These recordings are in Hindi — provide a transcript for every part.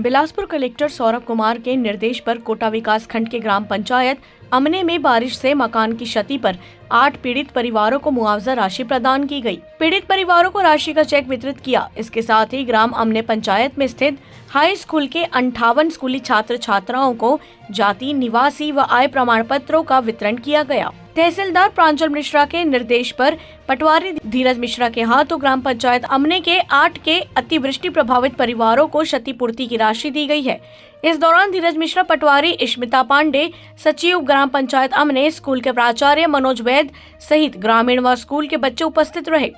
बिलासपुर कलेक्टर सौरभ कुमार के निर्देश पर कोटा विकास खंड के ग्राम पंचायत अमने में बारिश से मकान की क्षति पर 8 पीड़ित परिवारों को मुआवजा राशि प्रदान की गई। पीड़ित परिवारों को राशि का चेक वितरित किया। इसके साथ ही ग्राम अमने पंचायत में स्थित हाई स्कूल के 58 स्कूली छात्र छात्राओं को जाति, निवासी व आय प्रमाण पत्रों का वितरण किया गया। तहसीलदार प्रांजल मिश्रा के निर्देश पर पटवारी धीरज मिश्रा के हाथों ग्राम पंचायत अमने के 8 के अतिवृष्टि प्रभावित परिवारों को क्षतिपूर्ति की राशि दी गई है। इस दौरान धीरज मिश्रा, पटवारी इश्मिता पांडे, सचिव ग्राम पंचायत अमने, स्कूल के प्राचार्य मनोज वैद सहित ग्रामीण व स्कूल के बच्चे उपस्थित रहे।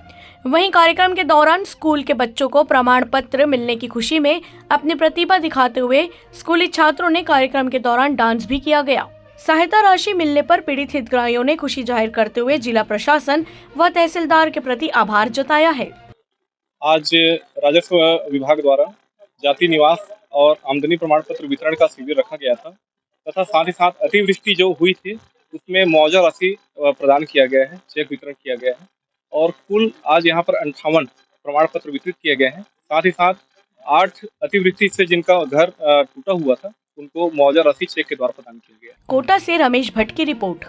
वहीं कार्यक्रम के दौरान स्कूल के बच्चों को प्रमाण पत्र मिलने की खुशी में अपनी प्रतिभा दिखाते हुए स्कूली छात्रों ने कार्यक्रम के दौरान डांस भी किया गया। सहायता राशि मिलने पर पीड़ित हितग्राहियों ने खुशी जाहिर करते हुए जिला प्रशासन व तहसीलदार के प्रति आभार जताया है। आज राजस्व विभाग द्वारा जाति, निवास और आमदनी प्रमाण पत्र वितरण का शिविर रखा गया था तथा साथ ही साथ अतिवृष्टि जो हुई थी उसमें मुआवजा राशि प्रदान किया गया है, चेक वितरण किया गया है और कुल आज यहाँ पर 58 प्रमाण पत्र वितरित किए गए हैं। साथ ही साथ 8 अतिवृष्टि से जिनका घर टूटा हुआ था उनको मुआवजा राशि चेक के द्वारा प्रदान किया गया। कोटा से रमेश भट्ट की रिपोर्ट।